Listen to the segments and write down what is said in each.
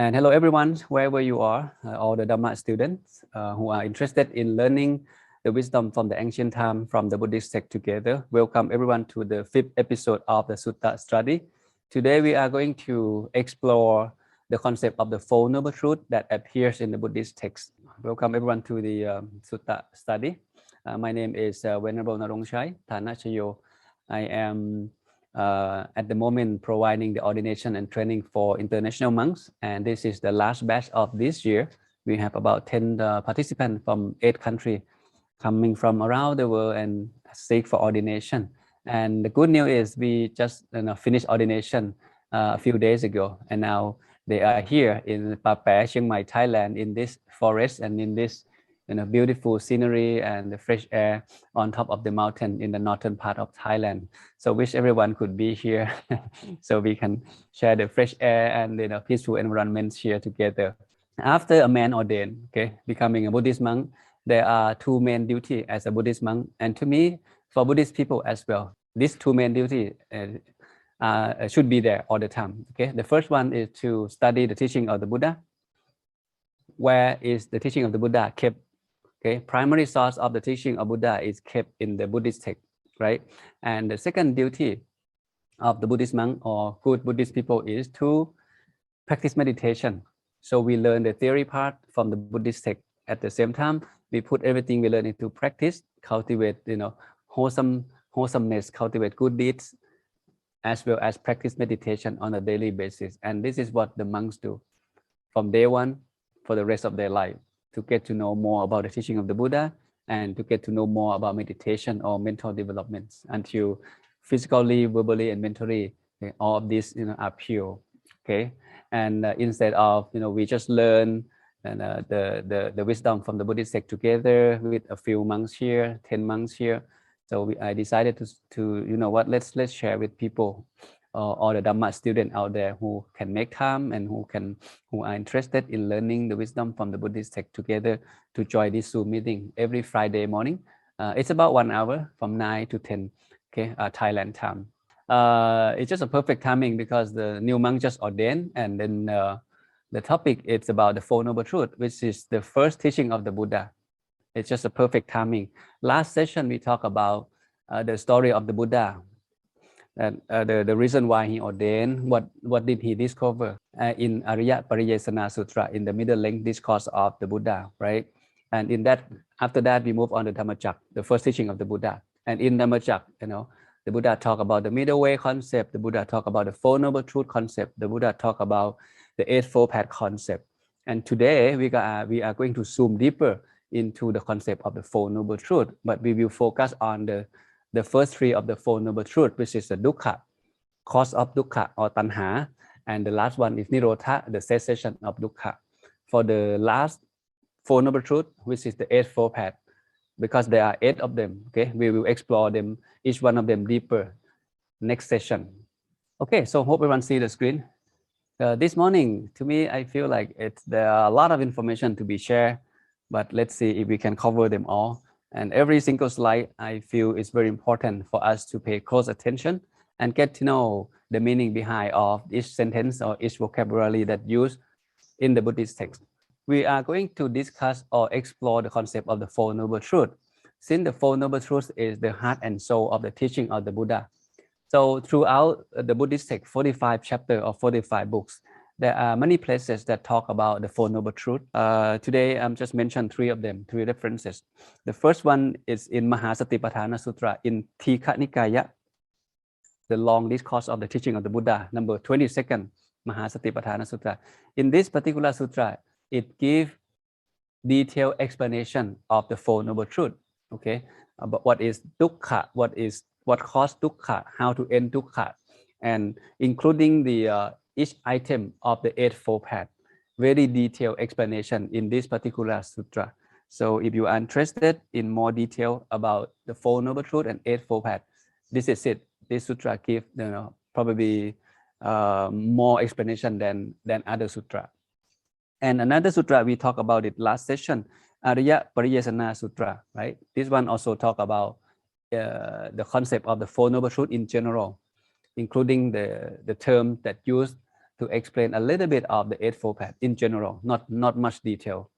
And hello everyone, wherever you are, all the Dhamma students who are interested in learning the wisdom from the ancient time from the Buddhist text together. Welcome everyone to the 5th episode of the Sutta study. Today we are going to explore the concept of the Four Noble Truths that appears in the Buddhist text. Welcome everyone to the Sutta study. My name is Venerable Narongchai Thanajayo. I am at the moment providing the ordination and training for international monks, and this is the last batch of this year. We have about 10 participants from 8 countries coming from around the world and seek for ordination. And the good news is we just finished ordination a few days ago, and now they are here in Pa Pae, Chiang Mai, Thailand, in this forest and in this beautiful scenery and the fresh air on top of the mountain in the northern part of Thailand. So wish everyone could be here so we can share the fresh air and peaceful environment here together. After a man ordained, becoming a Buddhist monk, there are 2 main duties as a Buddhist monk, and to me, for Buddhist people as well, these 2 main duties should be there all the time. The first one is to study the teaching of the Buddha. Where is the teaching of the Buddha kept? Primary source of the teaching of Buddha is kept in the Buddhist text, right? And the second duty of the Buddhist monk or good Buddhist people is to practice meditation. So we learn the theory part from the Buddhist text. At the same time, we put everything we learn into practice, cultivate, wholesomeness, cultivate good deeds, as well as practice meditation on a daily basis. And this is what the monks do from day one for the rest of their life, to get to know more about the teaching of the Buddha and to get to know more about meditation or mental developments until physically, verbally, and mentally, all of these are pure. And instead of we just learn the wisdom from the Buddhist text together with a few monks here, 10 monks here. So I decided to let's share with people or the Dhamma student out there who can make time and who are interested in learning the wisdom from the Buddhist text together to join this Zoom meeting every Friday morning. It's about 1 hour from 9 to 10, Thailand time. It's just a perfect timing because the new monk just ordained, and then the topic is about the Four Noble Truths, which is the first teaching of the Buddha. It's just a perfect timing. Last session we talked about the story of the Buddha. The reason why he ordained, what did he discover in Ariya Pariyesana Sutra, in the middle length discourse of the Buddha, right? And in that, after that, we move on to Dhammachak, the first teaching of the Buddha. And in Dhammachak, the Buddha talk about the middle way concept. The Buddha talk about the Four Noble Truth concept. The Buddha talk about the Eightfold Path concept. And today we are going to zoom deeper into the concept of the Four Noble Truths, but we will focus on the first 3 of the Four Noble Truths, which is the dukkha, cause of dukkha or tanha, and the last one is nirodha, the cessation of dukkha. For the last Four Noble Truths, which is the Eightfold Path, because there are 8 of them, we will explore them, each one of them deeper next session. So hope everyone see the screen. This morning, to me, I feel like there are a lot of information to be shared, but let's see if we can cover them all. And every single slide, I feel is very important for us to pay close attention and get to know the meaning behind of each sentence or each vocabulary that used in the Buddhist text. We are going to discuss or explore the concept of the Four Noble Truths, since the Four Noble Truths is the heart and soul of the teaching of the Buddha. So throughout the Buddhist text, 45 chapters or 45 books, there are many places that talk about the Four Noble Truths. Today, I'm just mentioned 3 of them, 3 references. The first one is in Mahasatipatthana Sutra in Tikha Nikaya, the long discourse of the teaching of the Buddha, number 22nd, Mahasatipatthana Sutra. In this particular sutra, it gives detailed explanation of the Four Noble Truths, about what is dukkha, what caused dukkha, how to end dukkha, and including the each item of the Eightfold Path. Very detailed explanation in this particular sutra. So if you are interested in more detail about the Four Noble Truths and Eightfold Path, this is it. This sutra gives probably more explanation than other sutra. And another sutra, we talked about it last session, Ariya Pariyesana Sutra, right? This one also talk about the concept of the Four Noble Truths in general, including the term that used to explain a little bit of the Eightfold Path in general, not much detail.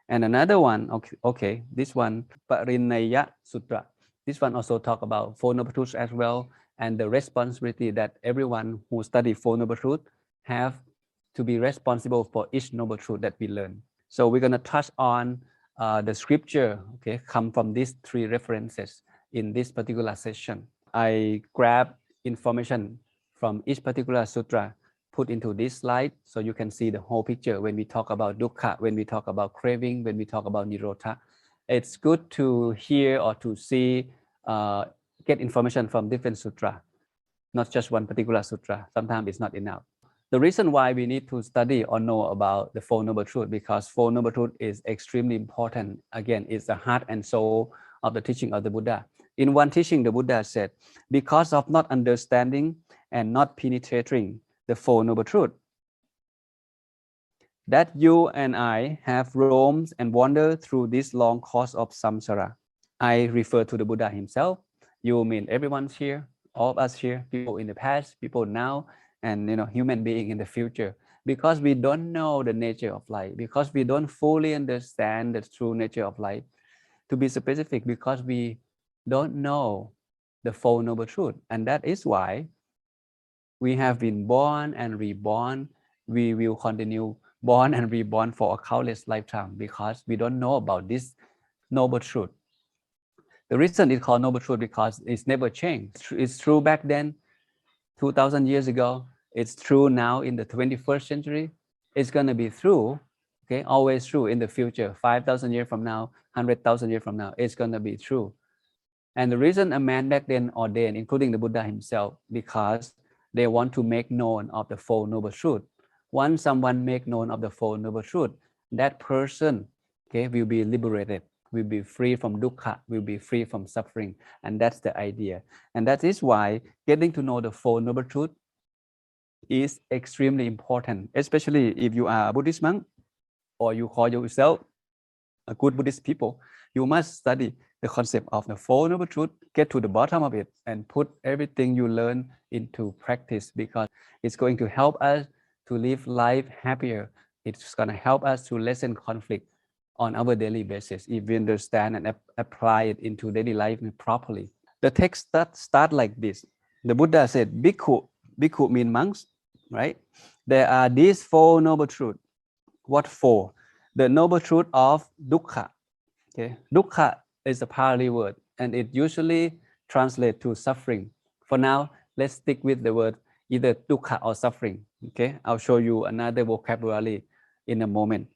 And another one, okay, this one, Parinaya Sutra. This one also talk about Four Noble Truths as well, and the responsibility that everyone who study Four Noble Truths have to be responsible for each Noble Truth that we learn. So we're going to touch on the scripture, okay, come from these three references in this particular session. I grab information from each particular sutra, put into this slide so you can see the whole picture when we talk about dukkha, when we talk about craving, when we talk about nirodha. It's good to hear or to see, get information from different sutra, not just one particular sutra. Sometimes it's not enough. The reason why we need to study or know about the Four Noble Truths, because Four Noble Truths is extremely important. Again, it's the heart and soul of the teaching of the Buddha. In one teaching, the Buddha said, because of not understanding and not penetrating the Four Noble Truths, that you and I have roamed and wandered through this long course of samsara. I refer to the Buddha himself. You mean everyone's here, all of us here, people in the past, people now, and human being in the future. Because we don't know the nature of life, because we don't fully understand the true nature of life. To be specific, because we don't know the Four Noble Truths, and that is why we have been born and reborn. We will continue born and reborn for a countless lifetime because we don't know about this noble truth. The reason it's called noble truth because it's never changed. It's true back then, 2,000 years ago. It's true now in the 21st century. It's going to be true, okay, always true in the future. 5,000 years from now, 100,000 years from now, it's going to be true. And the reason a man back then ordained, including the Buddha himself, because they want to make known of the Four Noble Truths. Once someone make known of the Four Noble Truths, that person, okay, will be liberated, will be free from dukkha, will be free from suffering. And that's the idea. And that is why getting to know the Four Noble Truths is extremely important, especially if you are a Buddhist monk or you call yourself a good Buddhist people. You must study the concept of the Four Noble Truths, get to the bottom of it, and put everything you learn into practice, because it's going to help us to live life happier. It's going to help us to lessen conflict on our daily basis if we understand and apply it into daily life properly. The text start like this. The Buddha said, Bhikkhu, Bhikkhu means monks, right? There are these Four Noble Truths. What for? The Noble Truth of dukkha. Okay, dukkha is a Pali word, and it usually translates to suffering. For now, let's stick with the word either dukkha or suffering. Okay, I'll show you another vocabulary in a moment.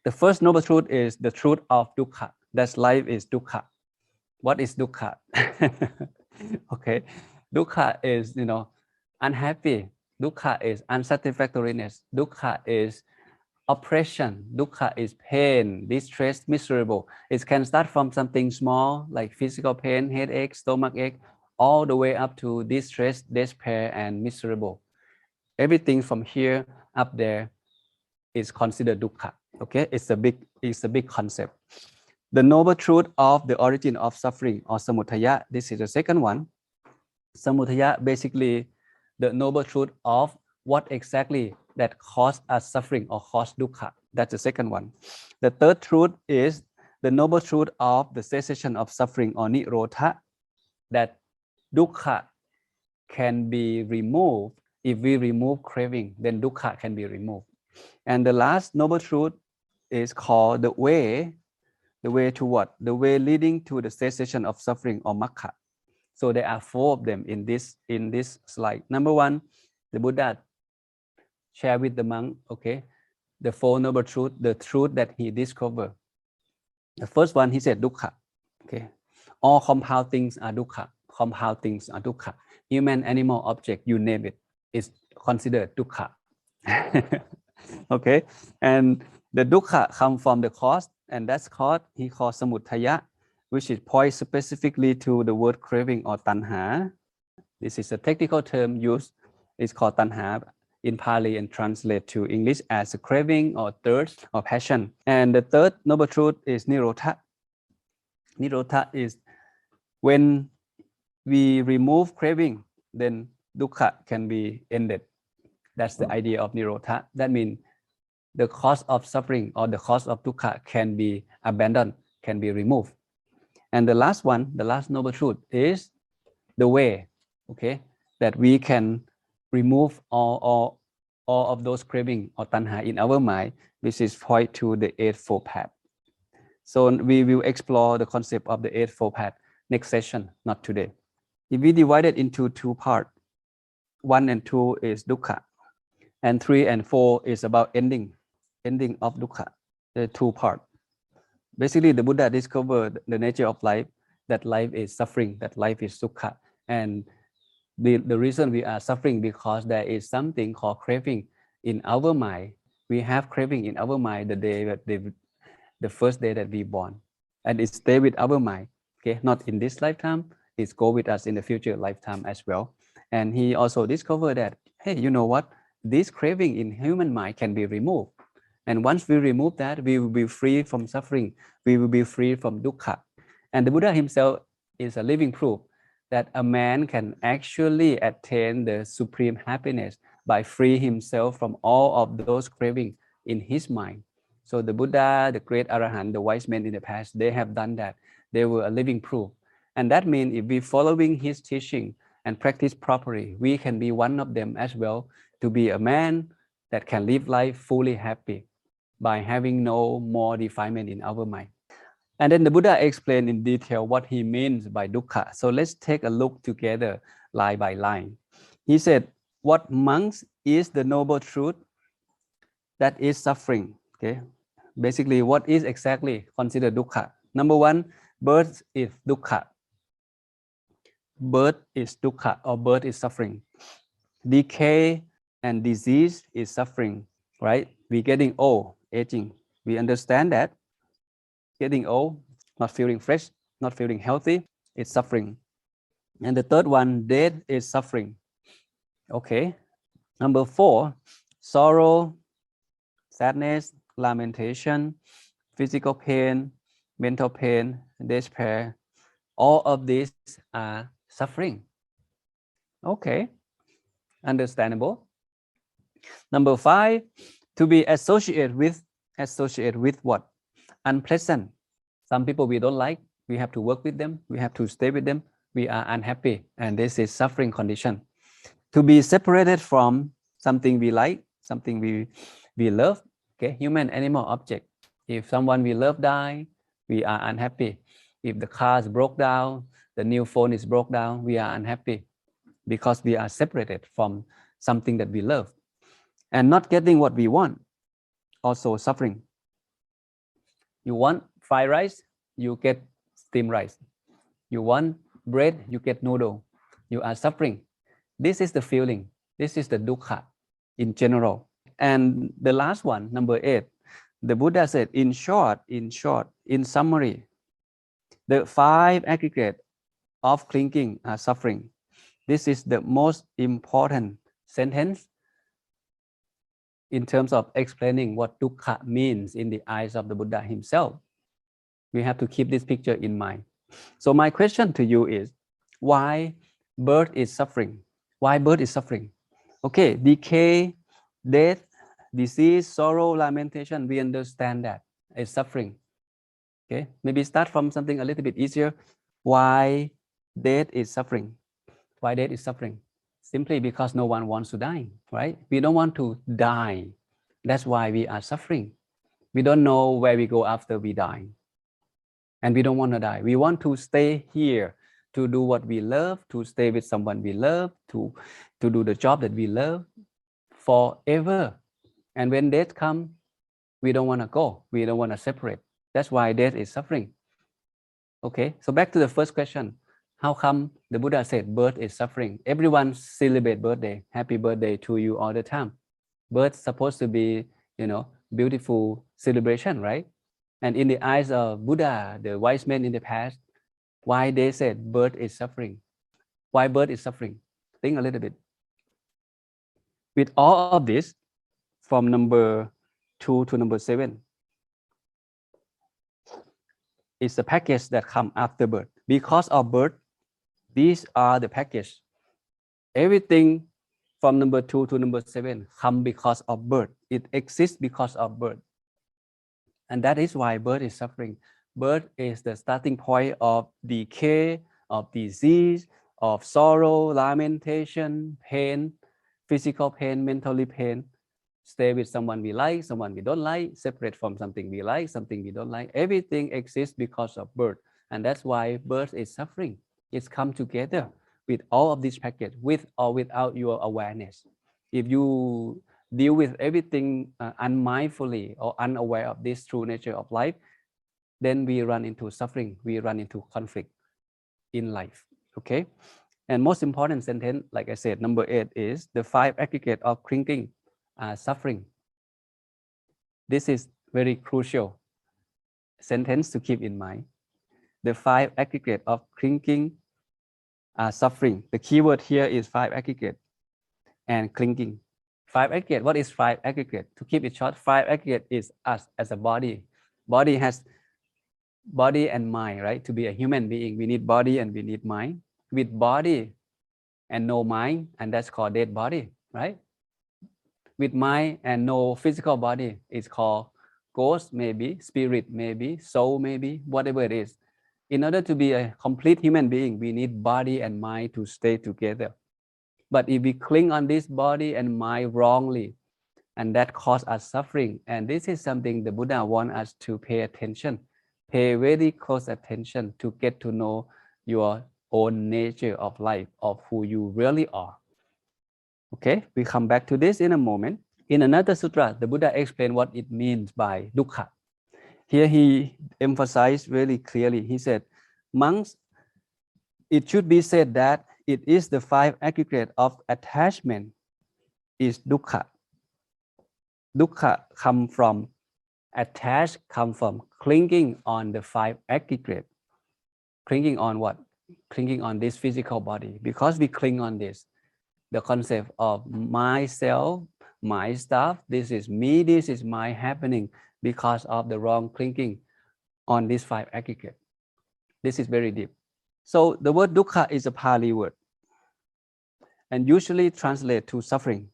The first Noble Truth is the truth of dukkha. That life is dukkha. What is dukkha? Okay, dukkha is unhappy. Dukkha is unsatisfactoriness. Dukkha is oppression. Dukkha is pain, distress, miserable. It can start from something small like physical pain, headache, stomach ache, all the way up to distress, despair, and miserable. Everything from here up there is considered dukkha. Okay, it's a big concept. The noble truth of the origin of suffering, or samudaya. This is the second one. Samudaya, basically the noble truth of what exactly that caused us suffering or caused dukkha. That's the second one. The third truth is the noble truth of the cessation of suffering, or nirodha, that dukkha can be removed. If we remove craving, then dukkha can be removed. And the last noble truth is called the way. The way to what? The way leading to the cessation of suffering, or makkha. So there are four of them in this slide. Number one, the Buddha share with the monk, okay, the Four Noble Truths, the truth that he discovered. The first one, he said dukkha. Okay, all compound things are dukkha. Compound things are dukkha. Human, animal, object, you name it, is considered dukkha. Okay, and the dukkha come from the cause, and that's called, he called samudaya, which is points specifically to the word craving or tanha. This is a technical term used. It's called tanha in Pali and translate to English as a craving or thirst or passion. And the third noble truth is nirodha. Nirodha is when we remove craving, then dukkha can be ended. That's the idea of nirodha. That means the cause of suffering or the cause of dukkha can be abandoned, can be removed. And the last one, the last noble truth is the way, okay, that we can remove all of those craving or tanha in our mind, which is point to the Eightfold Path. So we will explore the concept of the Eightfold Path next session, not today. If we divide it into two parts, 1 and 2 is dukkha, and 3 and 4 is about ending of dukkha, the two parts. Basically, the Buddha discovered the nature of life, that life is suffering, that life is dukkha. And the reason we are suffering because there is something called craving in our mind. We have craving in our mind the first day that we born. And it stay with our mind, okay? Not in this lifetime, it's go with us in the future lifetime as well. And he also discovered that, hey, you know what? This craving in human mind can be removed. And once we remove that, we will be free from suffering. We will be free from dukkha. And the Buddha himself is a living proof that a man can actually attain the supreme happiness by freeing himself from all of those cravings in his mind. So the Buddha, the great Arahant, the wise men in the past, they have done that. They were a living proof. And that means if we following his teaching and practice properly, we can be one of them as well, to be a man that can live life fully happy by having no more defilement in our mind. And then the Buddha explained in detail what he means by dukkha. So let's take a look together line by line. He said, what monks is the noble truth that is suffering? Okay. Basically, what is exactly considered dukkha? Number one, birth is dukkha. Birth is dukkha, or birth is suffering. Decay and disease is suffering, right? We're getting old, aging. We understand that. Getting old, not feeling fresh, not feeling healthy, it's suffering. And the third one, death is suffering. Okay. Number 4, sorrow, sadness, lamentation, physical pain, mental pain, despair. All of these are suffering. Okay. Understandable. Number 5, to be associated with what? Unpleasant. Some people we don't like, we have to work with them, we have to stay with them, we are unhappy, and this is suffering condition. To be separated from something we like, something we love, okay, human, animal, object. If someone we love die, we are unhappy. If the car is broke down, the new phone is broke down, we are unhappy because we are separated from something that we love. And not getting what we want, also suffering. You want fried rice, you get steamed rice. You want bread, you get noodle. You are suffering. This is the feeling. This is the dukkha in general. And the last one, number 8, the Buddha said, in short, in summary, the 5 aggregates of clinging are suffering. This is the most important sentence in terms of explaining what dukkha means in the eyes of the Buddha himself. We have to keep this picture in mind. So my question to you is, why birth is suffering? Why birth is suffering? Okay, decay, death, disease, sorrow, lamentation, we understand that it's suffering. Okay, maybe start from something a little bit easier. Why death is suffering? Why death is suffering? Simply because no one wants to die, right? We don't want to die. That's why we are suffering. We don't know where we go after we die. And we don't want to die. We want to stay here to do what we love, to stay with someone we love, to do the job that we love forever. And when death comes, we don't want to go. We don't want to separate. That's why death is suffering. Okay, so back to the first question. How come the Buddha said birth is suffering? Everyone celebrate birthday. Happy birthday to you all the time. Birth supposed to be, beautiful celebration, right? And in the eyes of Buddha, the wise men in the past, why they said birth is suffering? Why birth is suffering? Think a little bit. With all of this, from number 2 to number 7, it's the package that come after birth. Because of birth, these are the package. Everything from number 2 to number 7 come because of birth. It exists because of birth. And that is why birth is suffering. Birth is the starting point of decay, of disease, of sorrow, lamentation, pain, physical pain, mentally pain. Stay with someone we like, someone we don't like, separate from something we like, something we don't like. Everything exists because of birth. And that's why birth is suffering. It's come together with all of these packets, with or without your awareness. If you deal with everything unmindfully or unaware of this true nature of life, then we run into suffering, we run into conflict in life, okay? And most important sentence, like I said, number 8 is the 5 aggregates of clinging suffering. This is very crucial sentence to keep in mind. The 5 aggregates of clinging suffering. The keyword here is 5 aggregates and clinging. 5 aggregate, what is 5 aggregate? To keep it short, 5 aggregate is us as a body. Body has body and mind, right? To be a human being, we need body and we need mind. With body and no mind, and that's called dead body, right? With mind and no physical body, it's called ghost, maybe, spirit, maybe, soul, maybe, whatever it is. In order to be a complete human being, we need body and mind to stay together. But if we cling on this body and mind wrongly, and that causes us suffering, and this is something the Buddha wants us to pay attention, pay very close attention to get to know your own nature of life, of who you really are. Okay, we come back to this in a moment. In another sutra, the Buddha explained what it means by dukkha. Here he emphasized very clearly. He said, monks, it should be said that it is the 5 aggregates of attachment is dukkha. Dukkha come from attached, come from clinging on the 5 aggregates. Clinging on what? Clinging on this physical body. Because we cling on this, the concept of myself, my stuff, this is me, this is my happening, because of the wrong clinging on these 5 aggregates. This is very deep. So the word dukkha is a Pali word and usually translate to suffering.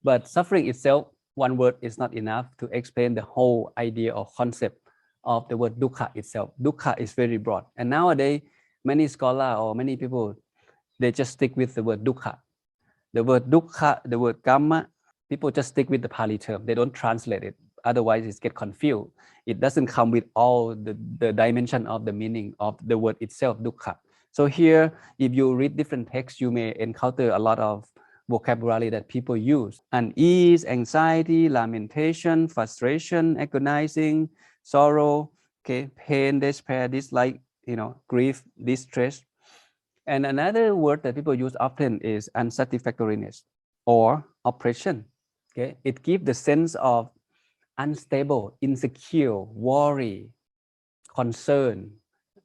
But suffering itself, one word is not enough to explain the whole idea or concept of the word dukkha itself. Dukkha is very broad. And nowadays, many scholars or many people, they just stick with the word dukkha. The word dukkha, the word kamma, people just stick with the Pali term. They don't translate it. Otherwise, it gets confused. It doesn't come with all the dimension of the meaning of the word itself, dukkha. So here, if you read different texts, you may encounter a lot of vocabulary that people use. Unease, anxiety, lamentation, frustration, agonizing, sorrow, okay, pain, despair, dislike, grief, distress. And another word that people use often is unsatisfactoriness or oppression. Okay, it gives the sense of unstable, insecure, worry, concern,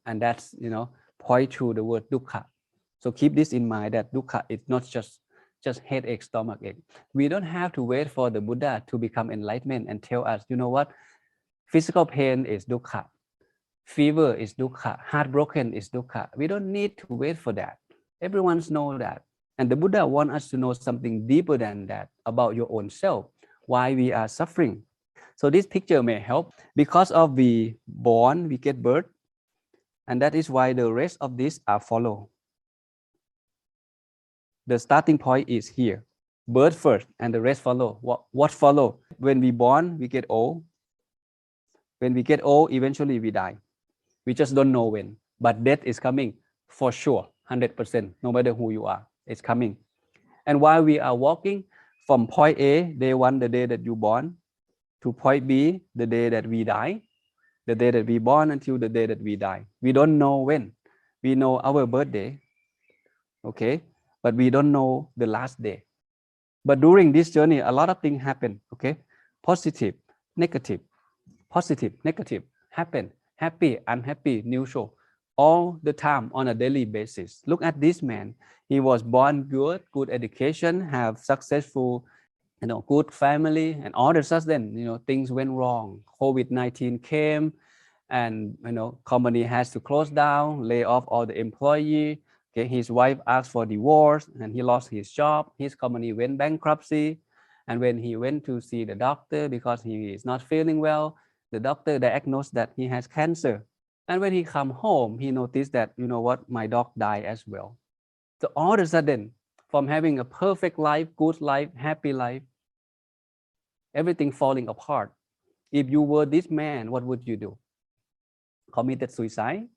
and that's point to the word dukkha. So keep this in mind that dukkha is not just headache, stomachache. We don't have to wait for the Buddha to become enlightenment and tell us, you know what, physical pain is dukkha, fever is dukkha, heartbroken is dukkha. We don't need to wait for that. Everyone knows that. And the Buddha wants us to know something deeper than that about your own self, why we are suffering. So this picture may help. Because of we born, we get birth, and that is why the rest of these are follow. The starting point is here. Birth first and the rest follow. What follow? When we born, we get old. When we get old, eventually we die. We just don't know when. But death is coming for sure, 100%, no matter who you are, it's coming. And while we are walking from point A, day 1, the day that you born, to point B, the day that we die, the day that we born until the day that we die. We don't know when. We know our birthday, okay? But we don't know the last day. But during this journey, a lot of things happen, okay? Positive, negative, happen, happy, unhappy, neutral, all the time on a daily basis. Look at this man. He was born good education, have successful, good family, and all of a sudden, things went wrong. COVID-19 came, and company has to close down, lay off all the employee. Okay, his wife asked for divorce and he lost his job. His company went bankruptcy. And when he went to see the doctor because he is not feeling well, the doctor diagnosed that he has cancer. And when he come home, he noticed that, you know what, my dog died as well. So all of a sudden, from having a perfect life, good life, happy life, everything falling apart. If you were this man, what would you do? Committed suicide?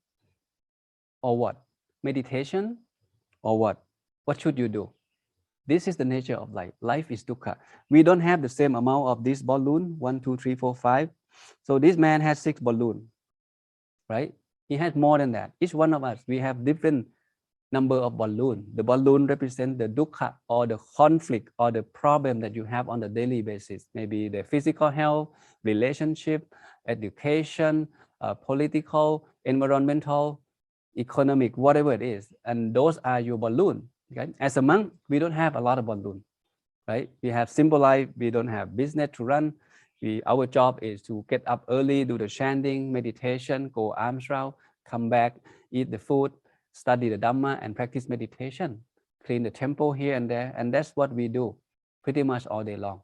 Or what? Meditation? Or what? What should you do? This is the nature of life. Life is dukkha. We don't have the same amount of this balloon, 1, 2, 3, 4, 5. So this man has 6 balloons, right? He has more than that. Each one of us, we have different number of balloon. The balloon represent the dukkha or the conflict or the problem that you have on the daily basis. Maybe the physical health, relationship, education, political, environmental, economic, whatever it is. And those are your balloon. Okay? As a monk, we don't have a lot of balloon, right? We have simple life. We don't have business to run. Our job is to get up early, do the chanting, meditation, go arms round, come back, eat the food, study the Dhamma, and practice meditation, clean the temple here and there. And that's what we do pretty much all day long.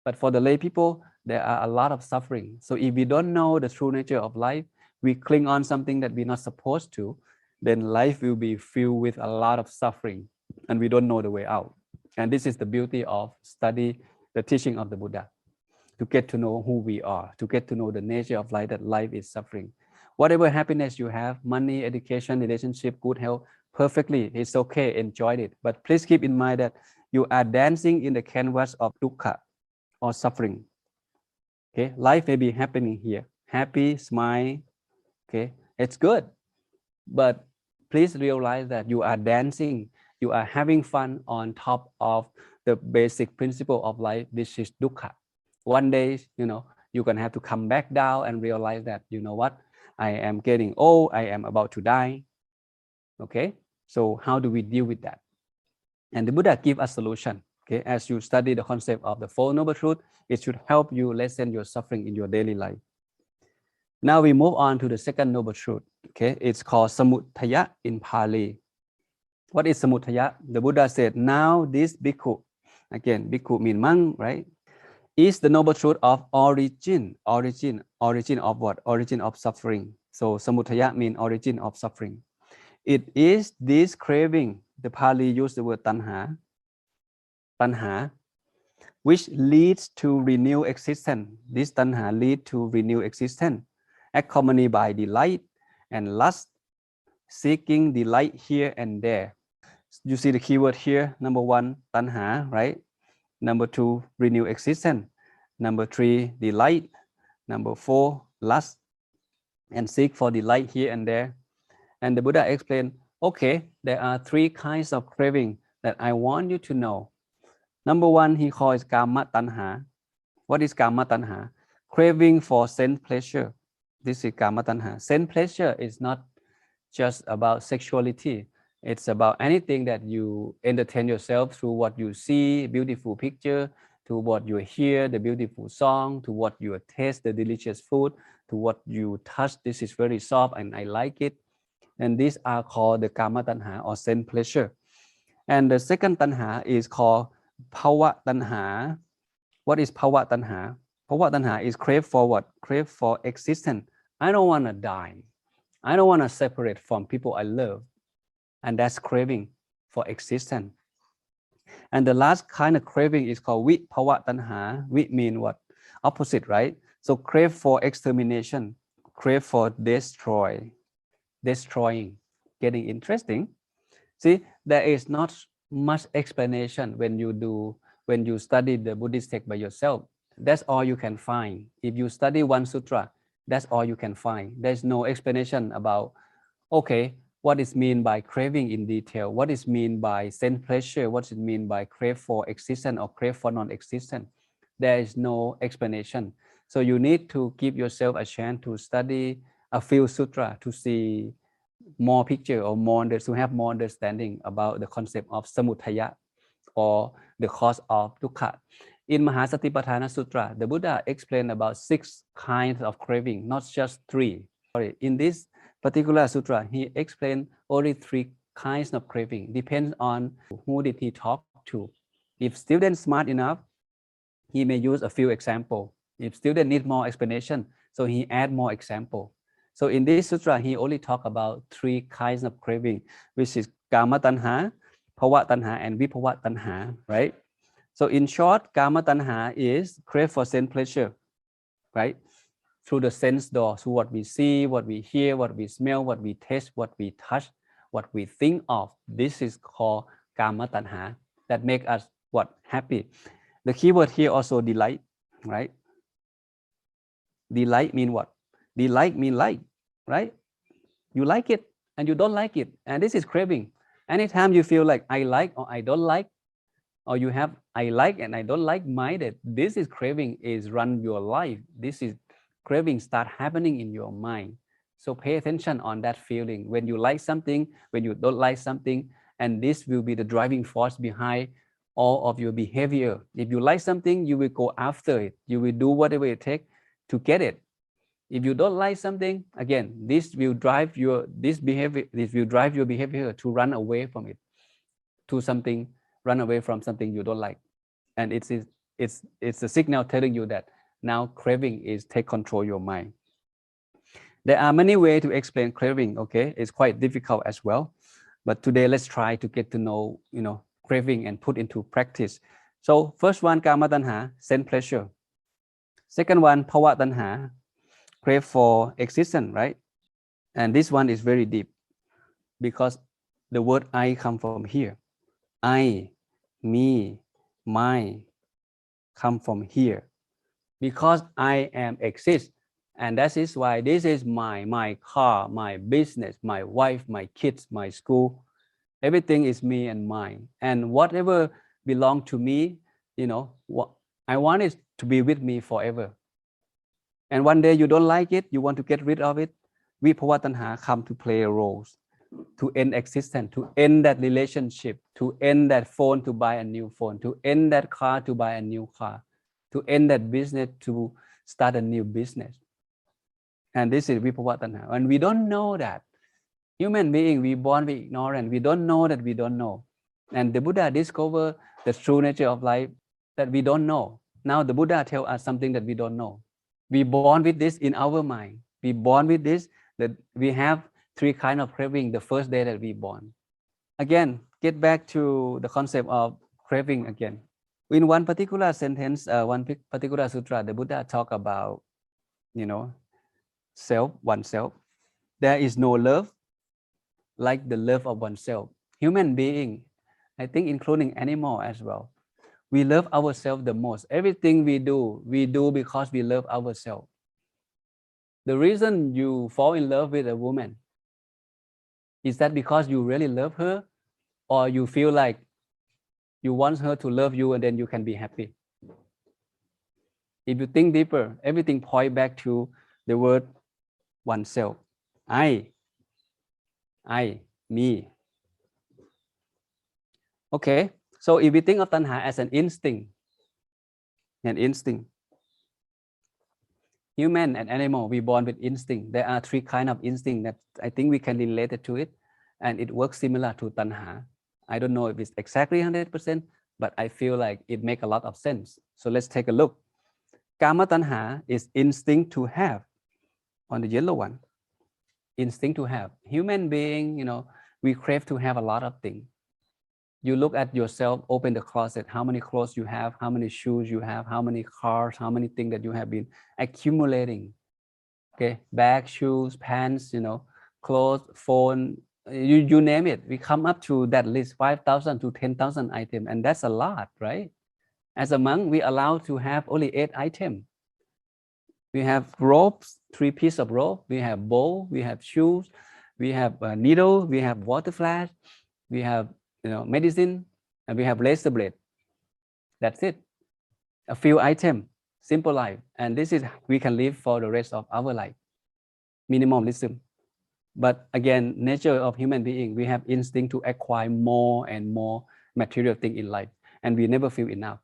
But for the lay people, there are a lot of suffering. So if we don't know the true nature of life, we cling on something that we're not supposed to, then life will be filled with a lot of suffering and we don't know the way out. And this is the beauty of study the teaching of the Buddha, to get to know who we are, to get to know the nature of life, that life is suffering. Whatever happiness you have, money, education, relationship, good health, perfectly, it's okay, enjoy it. But please keep in mind that you are dancing in the canvas of dukkha or suffering. Okay, life may be happening here, happy, smile, okay, it's good. But please realize that you are dancing, you are having fun on top of the basic principle of life, which is dukkha. One day, you know, you're gonna have to come back down and realize that, you know what, I am getting old, I am about to die. Okay, so how do we deal with that? And the Buddha give us solution. Okay, as you study the concept of the Four Noble Truths, it should help you lessen your suffering in your daily life. Now we move on to the second noble truth. Okay, it's called samudaya in Pali. What is samudaya? The Buddha said, now this bhikkhu, again, bhikkhu means monk, right? Is the noble truth of origin. Origin of what? Origin of suffering. So samudaya means origin of suffering. It is this craving. The Pali use the word tanha, which leads to renewed existence. This tanha leads to renewed existence, accompanied by delight and lust, seeking delight here and there. You see the keyword here. Number 1, tanha, right? Number 2, renew existence. Number 3, delight. Number 4, lust, and seek for delight here and there. And the Buddha explained, okay, there are 3 kinds of craving that I want you to know. Number 1, he calls kama tanha. What is kama tanha? Craving for sense pleasure. This is kama tanha. Sense pleasure is not just about sexuality. It's about anything that you entertain yourself through what you see, beautiful picture, to what you hear, the beautiful song, to what you taste, the delicious food, to what you touch. This is very soft and I like it. And these are called the kama tanha or sense pleasure. And the second tanha is called bhava tanha. What is bhava tanha? Bhava tanha is crave for what? Crave for existence. I don't want to die. I don't want to separate from people I love. And that's craving for existence. And the last kind of craving is called vibhava tanha. Vi mean what? Opposite, right? So crave for extermination, crave for destroying. Getting interesting. See, there is not much explanation when you study the Buddhist text by yourself. That's all you can find. If you study one sutra, that's all you can find. There's no explanation about, okay, what is mean by craving in detail? What is mean by sense pleasure? What does it mean by crave for existence or crave for non-existence? There is no explanation. So you need to give yourself a chance to study a few sutra to see more picture or more to have more understanding about the concept of samudaya or the cause of dukkha. In Mahasatipatthana Sutra, the Buddha explained about 6 kinds of craving, not just 3. In this particular sutra, he explained only 3 kinds of craving. Depends on who did he talk to. If student smart enough, he may use a few example. If student need more explanation, so he add more example. So in this sutra, he only talk about 3 kinds of craving, which is kama tanha, bhava tanha, and vibhava tanha, right? So in short, kama tanha is crave for sense pleasure, right? Through the sense door, through what we see, what we hear, what we smell, what we taste, what we touch, what we think of. This is called kama tanha, that make us what? Happy. The keyword here also delight, right? Delight mean what? Delight mean like, right? You like it and you don't like it. And this is craving. Anytime you feel like I like or I don't like, or you have I like and I don't like minded, this is craving is run your life. This is craving start happening in your mind. So pay attention on that feeling. When you like something, when you don't like something, and this will be the driving force behind all of your behavior. If you like something, you will go after it. You will do whatever it takes to get it. If you don't like something, again, this will drive your behavior to run away from it, to something, run away from something you don't like. And it's a signal telling you that now craving is take control your mind. There are many ways to explain craving, okay? It's quite difficult as well. But today let's try to get to know, craving and put into practice. So first one, kama tanha, sense pleasure. Second one, bhava tanha, crave for existence, right? And this one is very deep because the word I come from here. I, me, my come from here. Because I am exist. And that is why this is my car, my business, my wife, my kids, my school. Everything is me and mine. And whatever belong to me, what I want is to be with me forever. And one day you don't like it, you want to get rid of it. Vibhava tanha come to play a role to end existence, to end that relationship, to end that phone, to buy a new phone, to end that car, to buy a new car, to end that business, to start a new business. And this is vibhava tanha. And we don't know that. Human being, we born with ignorance. We don't know that we don't know. And the Buddha discovered the true nature of life that we don't know. Now the Buddha tells us something that we don't know. We born with this in our mind. We born with this, that we have 3 kinds of craving the first day that we born. Again, get back to the concept of craving again. In one particular sentence, one particular sutra, the Buddha talk about, oneself. There is no love like the love of oneself. Human being, I think including animal as well. We love ourselves the most. Everything we do because we love ourselves. The reason you fall in love with a woman, is that because you really love her, or you feel like you want her to love you and then you can be happy? If you think deeper, everything points back to the word oneself. I, me. Okay, so if we think of tanha as an instinct, human and animal, we born with instinct. There are 3 kinds of instinct that I think we can relate it to it, and it works similar to tanha. I don't know if it's exactly 100%, but I feel like it makes a lot of sense. So let's take a look. Kama tanha is instinct to have, on the yellow one. Instinct to have. Human being, we crave to have a lot of things. You look at yourself, open the closet, how many clothes you have, how many shoes you have, how many cars, how many things that you have been accumulating. Okay, bag, shoes, pants, clothes, phone, you name it. We come up to that list, 5,000 to 10,000 items, and that's a lot, right? As a monk, we allowed to have only 8 items. We have ropes, 3 pieces of rope. We have bowl, we have shoes, we have a needle, we have water flask, we have medicine, and we have razor blade. That's it. A few items, simple life. And this is, we can live for the rest of our life. Minimalism. But again, nature of human being, we have instinct to acquire more and more material things in life. And we never feel enough.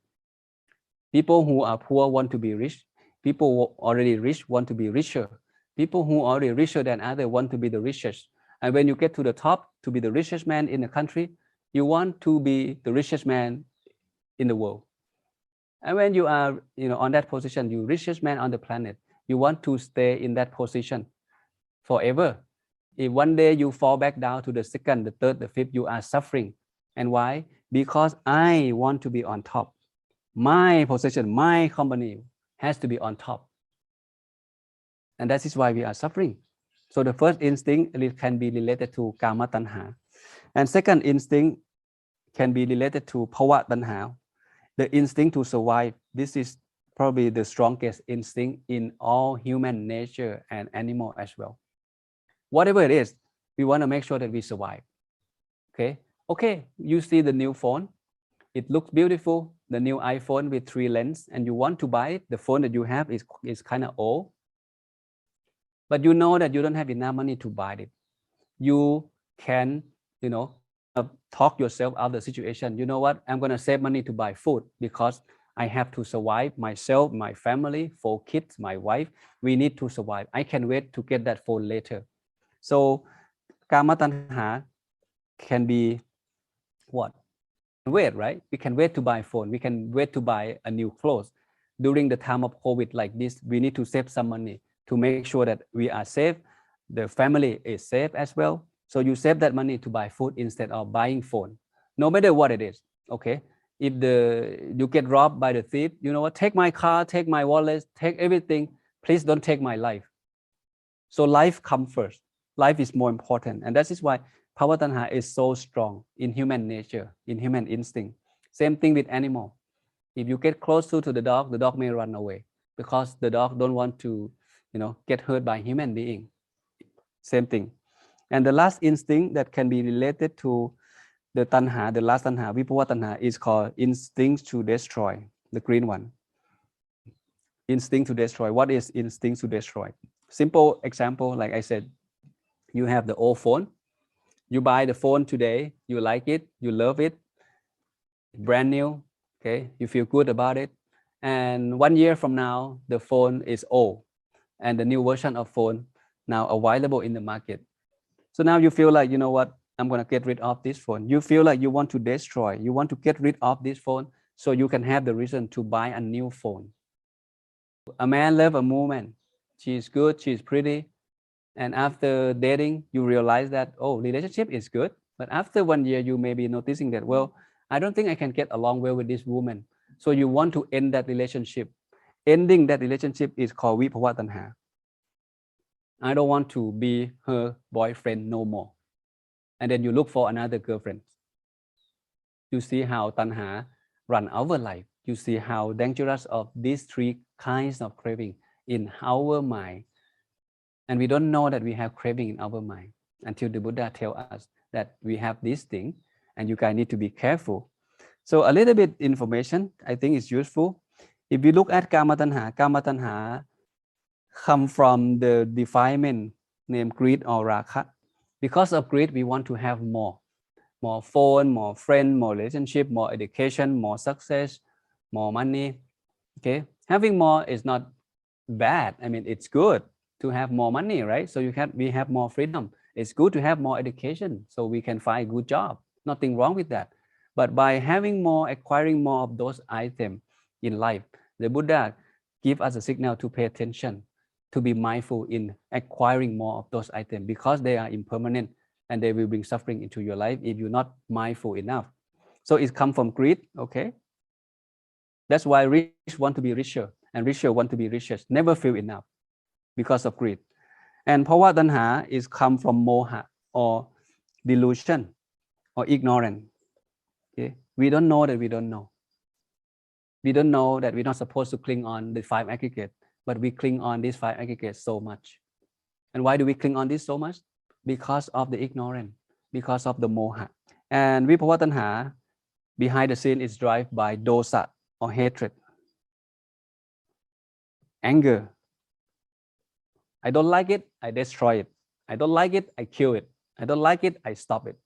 People who are poor want to be rich. People who are already rich want to be richer. People who are already richer than others want to be the richest. And when you get to the top, to be the richest man in the country, you want to be the richest man in the world. And when you are, on that position, you richest man on the planet, you want to stay in that position forever. If one day you fall back down to the second, the third, the fifth, you are suffering. And why? Because I want to be on top. My position, my company has to be on top. And that is why we are suffering. So the first instinct can be related to kama tanha. And second instinct can be related to bhava tanha, the instinct to survive. This is probably the strongest instinct in all human nature and animal as well. Whatever it is, we want to make sure that we survive. Okay, you see the new phone. It looks beautiful, the new iPhone with 3 lenses, and you want to buy it. The phone that you have is kind of old. But you know that you don't have enough money to buy it. You can, talk yourself out of the situation. You know what? I'm going to save money to buy food because I have to survive myself, my family, 4 kids, my wife. We need to survive. I can wait to get that phone later. So kama tanha can be what? Wait, right? We can wait to buy phone. We can wait to buy a new clothes. During the time of COVID like this, we need to save some money to make sure that we are safe. The family is safe as well. So you save that money to buy food instead of buying phone, no matter what it is. Okay. If you get robbed by the thief, you know what? Take my car, take my wallet, take everything. Please don't take my life. So life comes first. Life is more important. And that is why bhava tanha is so strong in human nature, in human instinct. Same thing with animal. If you get close to the dog may run away because the dog don't want to, get hurt by human being. Same thing. And the last instinct that can be related to the tanha, the last tanha, vibhava tanha, is called instinct to destroy, the green one. Instinct to destroy. What is instinct to destroy? Simple example, like I said, you have the old phone. You buy the phone today, you like it, you love it, brand new, okay, you feel good about it. And 1 year from now, the phone is old and the new version of phone now available in the market. So now you feel like, you know what, I'm going to get rid of this phone. You feel like you want to destroy, you want to get rid of this phone so you can have the reason to buy a new phone. A man loves a woman. She's good, she's pretty. And after dating, you realize that, relationship is good. But after 1 year, you may be noticing that, well, I don't think I can get along well with this woman. So you want to end that relationship. Ending that relationship is called vibhava tanha. I don't want to be her boyfriend no more. And then you look for another girlfriend. You see how tanha run our life. You see how dangerous of these 3 kinds of craving in our mind. And we don't know that we have craving in our mind until the Buddha tells us that we have this thing and you guys need to be careful. So a little bit information, I think is useful. If we look at kama tanha come from the defilement named greed or raga. Because of greed, we want to have more phone, more friend, more relationship, more education, more success, more money. Okay, having more is not bad. I mean, it's good to have more money, right? So we have more freedom. It's good to have more education so we can find a good job. Nothing wrong with that. But by having more, acquiring more of those items in life, the Buddha give us a signal to pay attention, to be mindful in acquiring more of those items because they are impermanent and they will bring suffering into your life if you're not mindful enough. So it comes from greed, okay? That's why rich want to be richer and richer want to be richest, never feel enough because of greed. And bhava tanha is come from moha or delusion or ignorance. Okay? We don't know that we don't know. We don't know that we're not supposed to cling on the 5 aggregates, but we cling on these 5 aggregates so much. And why do we cling on this so much? Because of the ignorance, because of the moha. And vibhava tanha, behind the scene, is driven by dosa or hatred, anger. I don't like it, I destroy it. I don't like it, I kill it. I don't like it, I stop it.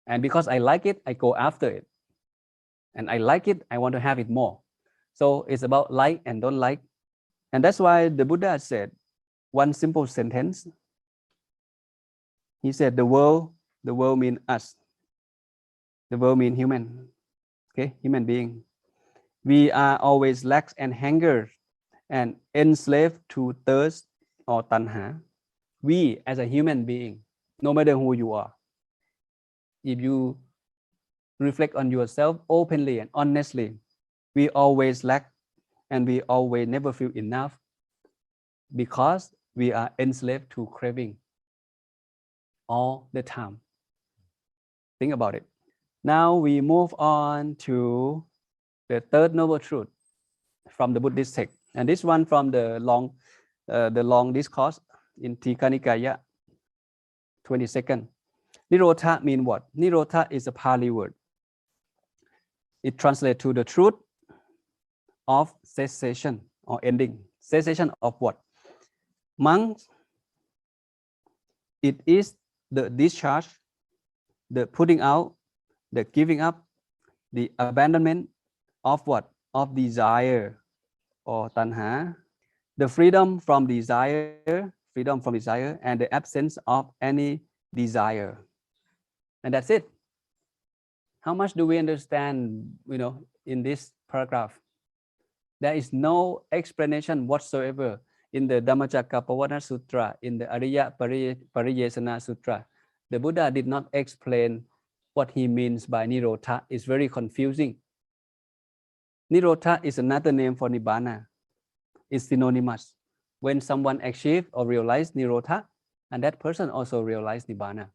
And because I like it, I go after it. And I like it, I want to have it more. So it's about like and don't like. And that's why the Buddha said one simple sentence. He said the world means us. The world means human. Okay, human being. We are always lax and hunger and enslaved to thirst or tanha. We as a human being, no matter who you are, if you reflect on yourself openly and honestly, we always lack and we always never feel enough because we are enslaved to craving all the time. Think about it. Now we move on to the third noble truth from the Buddhist text, and this one from the long discourse in Tika Nikaya, 22nd. Nirodha means what? Nirodha is a Pali word. It translates to the truth of cessation or ending. Cessation of what? Monks, it is the discharge, the putting out, the giving up, the abandonment of what? Of desire or tanha, the freedom from desire, and the absence of any desire. And that's it. How much do we understand, in this paragraph? There is no explanation whatsoever in the Dhammacakkappavattana Sutra, in the Ariya Pariyesana Sutra. The Buddha did not explain what he means by nirodha. It's very confusing. Nirodha is another name for nibbana. It's synonymous. When someone achieves or realizes nirodha, and that person also realized nibbana.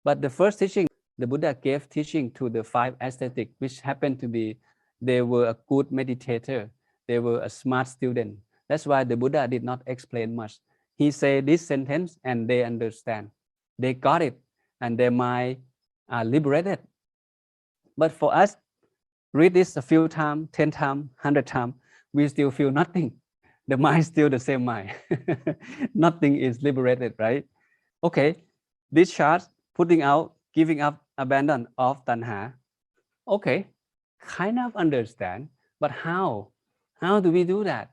But the first teaching, the Buddha gave teaching to the 5 ascetics, which happened to be, they were a good meditator, they were a smart student. That's why the Buddha did not explain much. He said this sentence and they understand. They got it and their mind are liberated. But for us, read this a few times, 10 times, 100 times, we still feel nothing. The mind is still the same mind. Nothing is liberated, right? Okay, discharge, putting out, giving up, abandon of tanha. Okay, kind of understand, but how? How do we do that?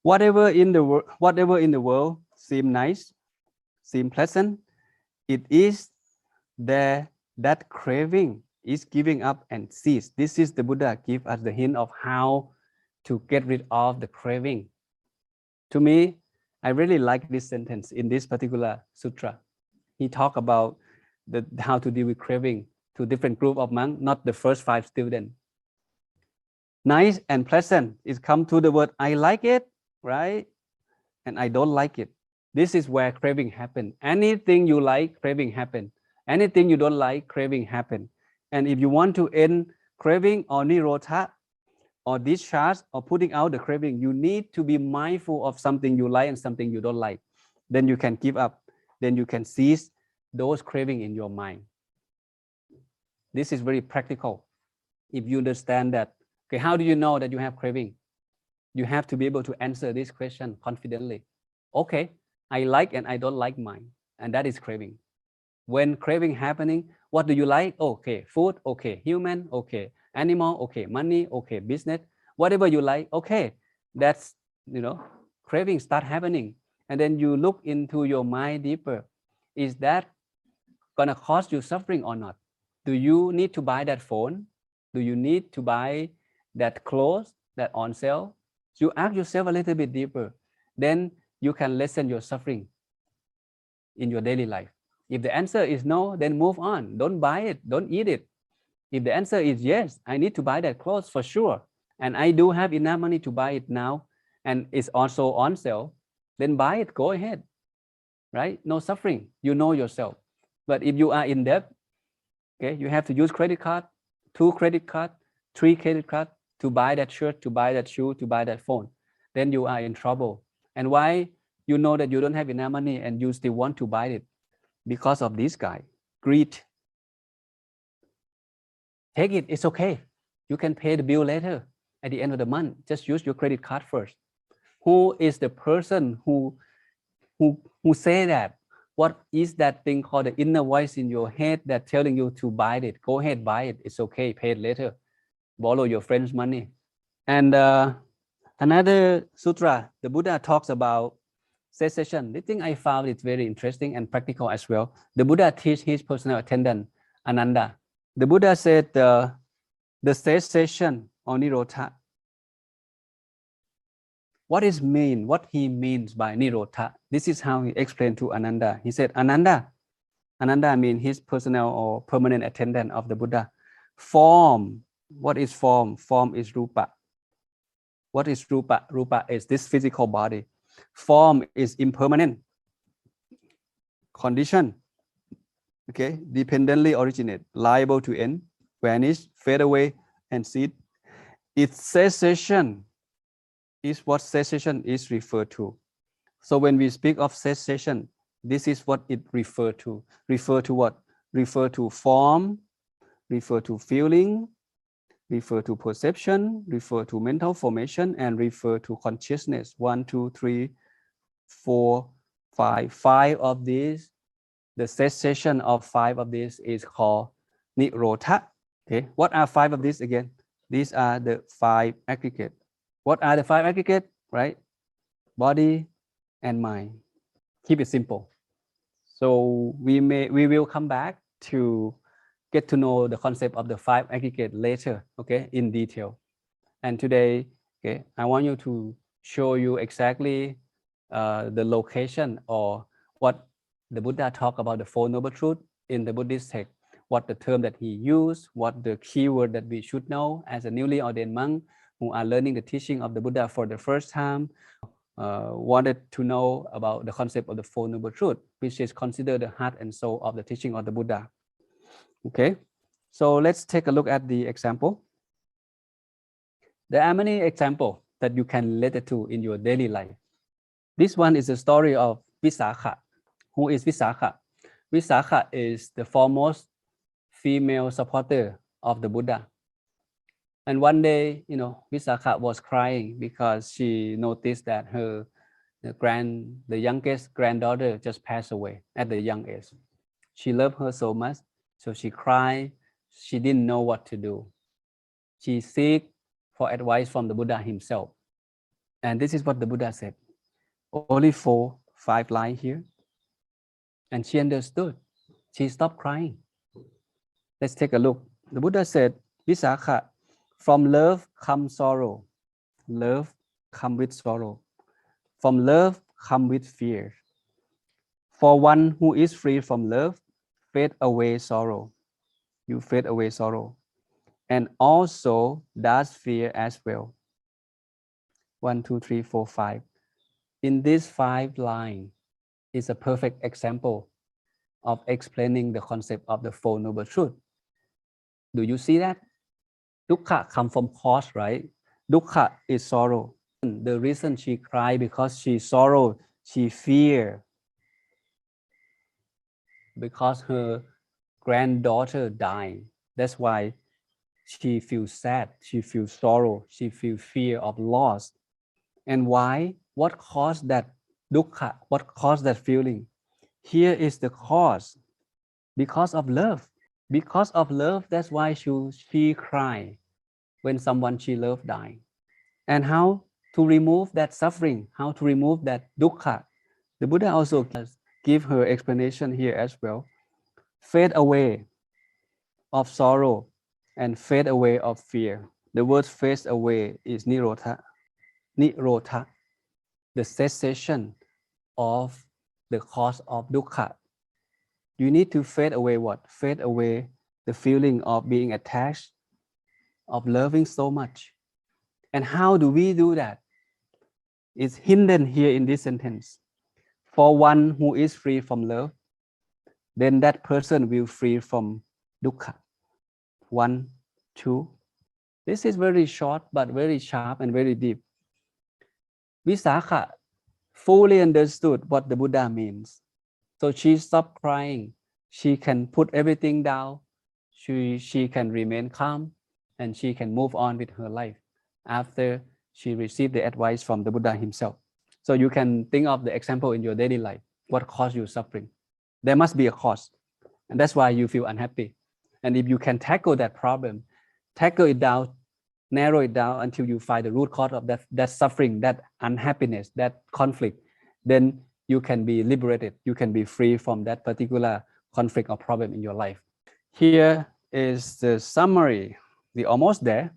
Whatever in the world seem nice, seem pleasant, it is there that craving is giving up and cease. This is the Buddha give us the hint of how to get rid of the craving. To me, I really like this sentence in this particular sutra. He talked about how to deal with craving to different group of monks, not the first 5 students. Nice and pleasant is come to the word I like it, right? And I don't like it. This is where craving happen. Anything you like, craving happen. Anything you don't like, craving happen. And if you want to end craving or nirodha or discharge or putting out the craving, you need to be mindful of something you like and something you don't like. Then you can give up. Then you can cease those craving in your mind. This is very practical. If you understand that, okay, how do you know that you have craving? You have to be able to answer this question confidently. Okay, I like and I don't like mine, and that is craving. When craving happening, what do you like? Okay, food, okay, human, okay, animal, okay, money, okay, business, whatever you like, okay, that's, craving start happening. And then you look into your mind deeper. Is that gonna cause you suffering or not? Do you need to buy that phone? Do you need to buy that clothes that on sale? You ask yourself a little bit deeper, then you can lessen your suffering in your daily life. If the answer is no, then move on. Don't buy it. Don't eat it. If the answer is yes, I need to buy that clothes for sure, and I do have enough money to buy it now, and it's also on sale, then buy it. Go ahead, right? No suffering. You know yourself. But if you are in debt, okay, you have to use credit card, 2 credit card, 3 credit card to buy that shirt, to buy that shoe, to buy that phone. Then you are in trouble. And why? You know that you don't have enough money and you still want to buy it because of this guy, greed. Take it, it's okay. You can pay the bill later at the end of the month. Just use your credit card first. Who is the person who say that? What is that thing called the inner voice in your head that telling you to buy it? Go ahead, buy it. It's okay, pay it later. Borrow your friend's money. And another sutra, the Buddha talks about cessation. The thing I found it very interesting and practical as well. The Buddha teach his personal attendant, Ananda. The Buddha said the cessation or nirodha. What he means by nirodha? This is how he explained to Ananda. He said, Ananda means his personal or permanent attendant of the Buddha. Form, what is form? Form is rupa. What is rupa? Rupa is this physical body. Form is impermanent. Condition, okay, dependently originate, liable to end, vanish, fade away, and cease. Its cessation is what cessation is referred to. So when we speak of cessation, this is what it refers to. Refer to what? Refer to form, refer to feeling, refer to perception, refer to mental formation, and refer to consciousness. 1, 2, 3, 4, 5. 5 of these, the cessation of 5 of these is called nirodha. Okay, what are 5 of these again? These are the 5 aggregates. What are the 5 aggregates? Right? Body and mind. Keep it simple. So we will come back to get to know the concept of the 5 aggregates later, okay, in detail. And today, okay, I want you to show you exactly the location or what the Buddha talked about the Four Noble Truths in the Buddhist text, what the term that he used, what the keyword that we should know as a newly ordained monk who are learning the teaching of the Buddha for the first time, wanted to know about the concept of the Four Noble Truths, which is considered the heart and soul of the teaching of the Buddha. Okay, so let's take a look at the example. There are many examples that you can relate it to in your daily life. This one is the story of Visakha. Who is Visakha? Visakha is the foremost female supporter of the Buddha. And one day, Visakha was crying because she noticed that the youngest granddaughter just passed away at the young age. She loved her so much, so she cried. She didn't know what to do. She sought for advice from the Buddha himself. And this is what the Buddha said. Only 4, 5 lines here. And she understood. She stopped crying. Let's take a look. The Buddha said, Visakha, from love comes sorrow. Love comes with sorrow. From love comes with fear. For one who is free from love, fade away sorrow. You fade away sorrow. And also does fear as well. 1, 2, 3, 4, 5. In these 5 lines is a perfect example of explaining the concept of the Four Noble Truths. Do you see that? Dukkha comes from cause, right? Dukkha is sorrow. The reason she cried because she sorrow, she fear. Because her granddaughter died. That's why she feels sad, she feels sorrow, she feels fear of loss. And why? What caused that dukkha? What caused that feeling? Here is the cause. Because of love. Because of love, that's why she cried when someone she loved died. And how to remove that suffering, how to remove that dukkha. The Buddha also give her explanation here as well. Fade away of sorrow and fade away of fear. The word fade away is nirodha. Nirodha, the cessation of the cause of dukkha. You need to fade away what? Fade away the feeling of being attached, of loving so much. And how do we do that? It's hidden here in this sentence. For one who is free from love, then that person will free from dukkha. 1, 2. This is very short, but very sharp and very deep. Visakha fully understood what the Buddha means. So she stopped crying. She can put everything down. She can remain calm and she can move on with her life after she received the advice from the Buddha himself. So you can think of the example in your daily life. What caused you suffering? There must be a cause. And that's why you feel unhappy. And if you can tackle that problem, tackle it down, narrow it down until you find the root cause of that suffering, that unhappiness, that conflict, then you can be liberated. You can be free from that particular conflict or problem in your life. Here is the summary. We're almost there.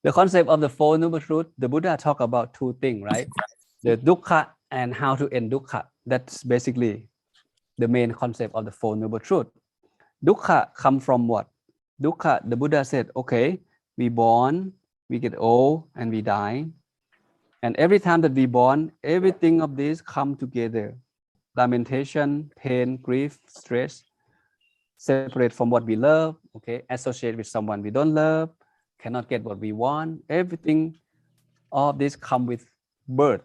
The concept of the Four Noble Truths, the Buddha talked about two things, right? The dukkha and how to end dukkha. That's basically the main concept of the Four Noble Truths. Dukkha come from what? Dukkha, the Buddha said, okay, we born, we get old, and we die. And every time that we born, everything of these come together. Lamentation, pain, grief, stress, separate from what we love, okay, associate with someone we don't love, cannot get what we want. Everything, all of this come with birth.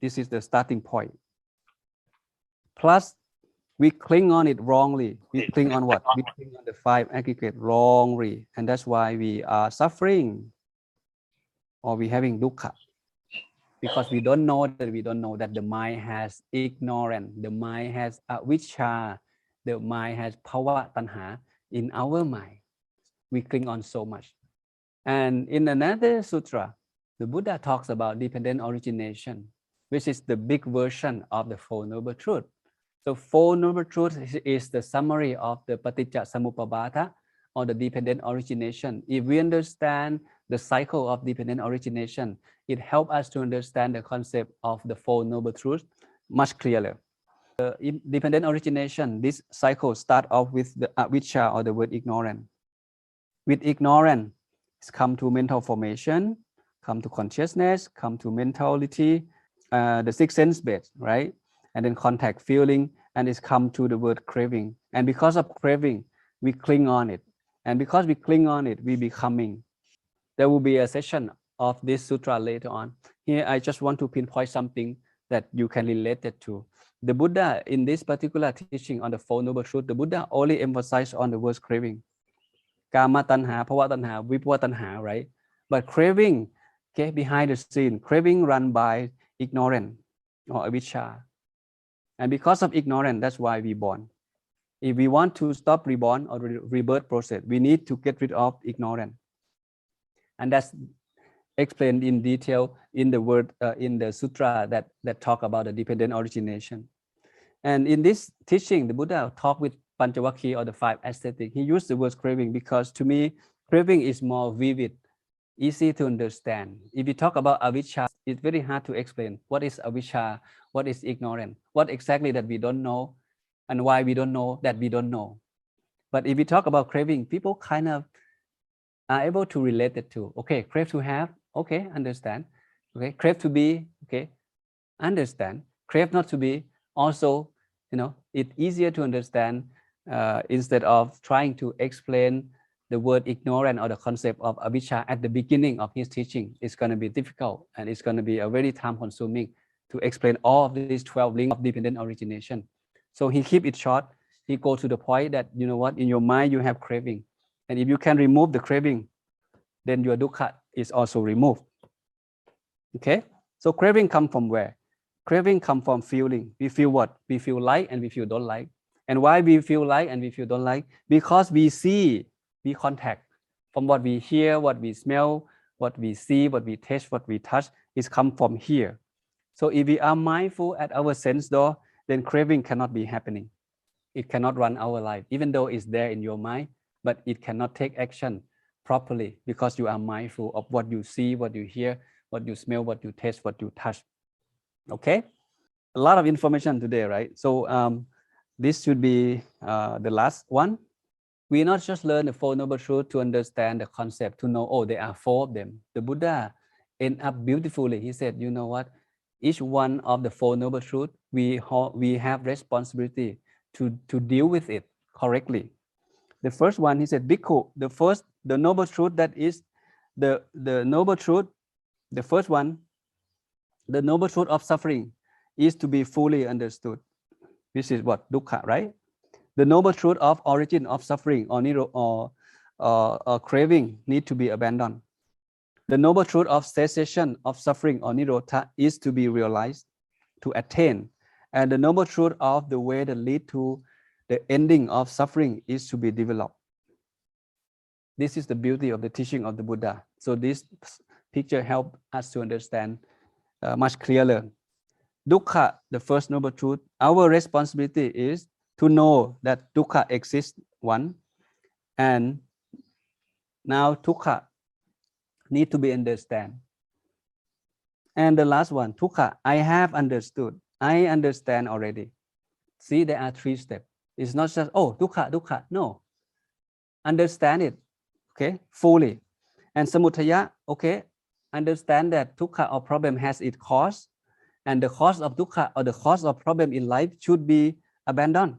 This is the starting point. Plus, we cling on it wrongly. We cling on what? We cling on the five aggregates wrongly. And that's why we are suffering or we having dukkha. Because we don't know that we don't know that the mind has ignorance, the mind has avijja, the mind has bhava tanha in our mind. We cling on so much. And in another sutra, the Buddha talks about dependent origination, which is the big version of the Four Noble Truths. So Four Noble Truths is the summary of the Paticca Samuppabbata or the dependent origination. If we understand the cycle of dependent origination, it helps us to understand the concept of the Four Noble Truths much clearer. Dependent origination, this cycle starts off with the avijja or the word ignorant. With ignorance, it's come to mental formation, come to consciousness, come to mentality, the six sense base, right? And then contact, feeling, and it's come to the word craving. And because of craving, we cling on it. And because we cling on it, we becoming. There will be a session of this sutra later on. Here, I just want to pinpoint something that you can relate it to. The Buddha, in this particular teaching on the Four Noble Truths, the Buddha only emphasized on the word craving. Kama tanha, bhava tanha, vibhava tanha, right? But craving, okay, behind the scene, craving run by ignorance or avijja. And because of ignorance, that's why we born. If we want to stop reborn or rebirth process, we need to get rid of ignorance. And that's explained in detail in the word in the sutra that talk about the dependent origination. And in this teaching, the Buddha talked with Panchavakkhya or the five aesthetics. He used the word craving because to me, craving is more vivid, easy to understand. If you talk about avijja, it's very hard to explain. What is avijja? What is ignorance? What exactly that we don't know and why we don't know that we don't know. But if we talk about craving, people kind of are able to relate it to, okay, crave to have, okay, understand. Okay, crave to be, okay, understand. Crave not to be, also, it's easier to understand instead of trying to explain the word ignorant or the concept of avijja at the beginning of his teaching. It's going to be difficult and it's going to be a very time consuming to explain all of these 12 links of dependent origination. So he keep it short. He go to the point that, you know what, in your mind you have craving. And if you can remove the craving, then your dukkha is also removed. Okay? So craving come from where? Craving come from feeling. We feel what? We feel like and we feel don't like. And why we feel like and we feel don't like? Because we see, we contact from what we hear, what we smell, what we see, what we taste, what we touch, is come from here. So if we are mindful at our sense door, then craving cannot be happening. It cannot run our life, even though it's there in your mind, but it cannot take action properly because you are mindful of what you see, what you hear, what you smell, what you taste, what you touch. Okay, a lot of information today, right? So this should be the last one. We not just learn the Four Noble Truths to understand the concept, to know, oh, there are four of them. The Buddha ended up beautifully. He said, you know what? Each one of the Four Noble Truths, we have responsibility to deal with it correctly. The first one, he said, Bhikkhu, the noble truth that is the noble truth, the first one, the noble truth of suffering is to be fully understood. This is what? Dukkha, right? The noble truth of origin of suffering or nirodha or craving need to be abandoned. The noble truth of cessation of suffering or nirodha is to be realized, to attain. And the noble truth of the way that lead to the ending of suffering is to be developed. This is the beauty of the teaching of the Buddha. So this picture helps us to understand much clearer dukkha, the first noble truth, our responsibility is to know that dukkha exists, one, and now dukkha need to be understood. And the last one, dukkha, I have understood, I understand already. See, there are 3 steps. It's not just, oh, dukkha, dukkha. No, understand it, okay, fully. And samudaya, okay, understand that dukkha or problem has its cause, and the cause of dukkha or the cause of problem in life should be abandoned.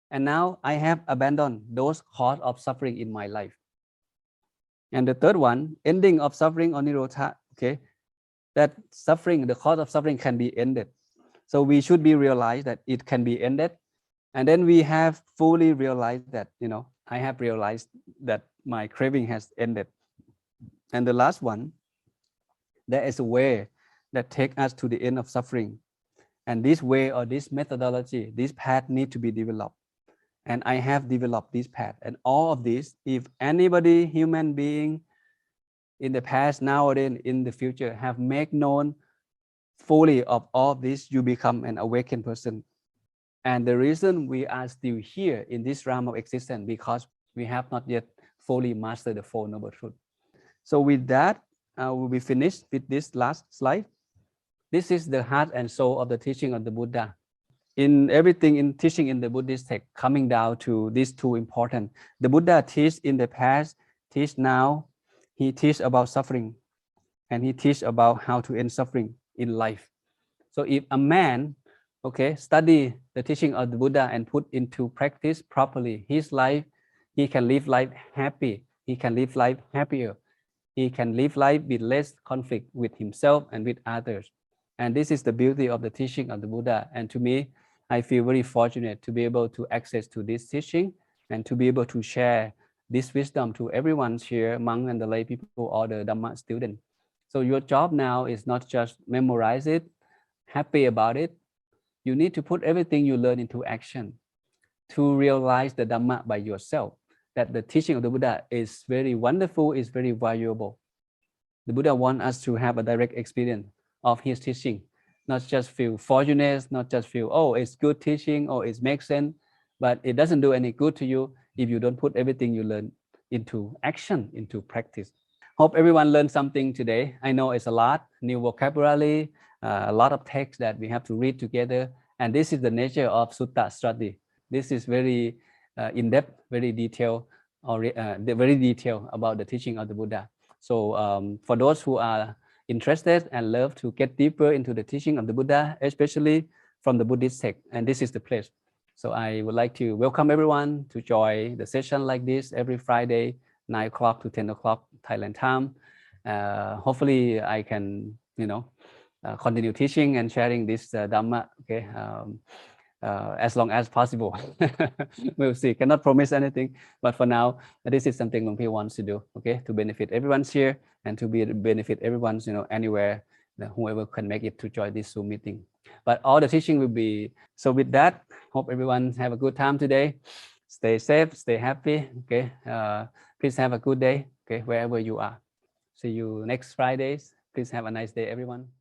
And now I have abandoned those cause of suffering in my life. And the third one, ending of suffering or nirodha, okay, that suffering, the cause of suffering can be ended. So we should be realized that it can be ended. And then we have fully realized that, I have realized that my craving has ended. And the last one, there is a way that takes us to the end of suffering. And this way or this methodology, this path need to be developed. And I have developed this path. And all of this, if anybody, human being in the past, nowadays, in the future, have made known fully of all of this, you become an awakened person. And the reason we are still here in this realm of existence, because we have not yet fully mastered the Four Noble Truths. So with that, we'll be finished with this last slide. This is the heart and soul of the teaching of the Buddha. In everything in teaching in the Buddhist text, coming down to these 2 important. The Buddha teach in the past, teach now. He teach about suffering, and he teach about how to end suffering in life. So if a man, okay, study the teaching of the Buddha and put into practice properly, his life, he can live life happy. He can live life happier. He can live life with less conflict with himself and with others. And this is the beauty of the teaching of the Buddha. And to me, I feel very fortunate to be able to access to this teaching and to be able to share this wisdom to everyone here, monk and the lay people or the Dhamma student. So your job now is not just memorize it, happy about it. You need to put everything you learn into action to realize the Dhamma by yourself, that the teaching of the Buddha is very wonderful, is very valuable. The Buddha wants us to have a direct experience of his teaching, not just feel fortunate, not just feel, oh, it's good teaching, or it makes sense, but it doesn't do any good to you if you don't put everything you learn into action, into practice. Hope everyone learned something today. I know it's a lot, new vocabulary, a lot of text that we have to read together. And this is the nature of Sutta study. This is very in-depth, very detailed, very detailed about the teaching of the Buddha. So for those who are interested and love to get deeper into the teaching of the Buddha, especially from the Buddhist text, and this is the place. So I would like to welcome everyone to join the session like this every Friday, 9 o'clock to 10 o'clock Thailand time. Hopefully I can, continue teaching and sharing this Dhamma, okay, as long as possible. We'll see, cannot promise anything, but for now, this is something Luang Pi wants to do, okay, to benefit everyone's here and to benefit everyone's, anywhere, whoever can make it to join this Zoom meeting. But all the teaching will be, so with that, hope everyone have a good time today. Stay safe, stay happy, okay. Please have a good day, okay, wherever you are. See you next Fridays. Please have a nice day, everyone.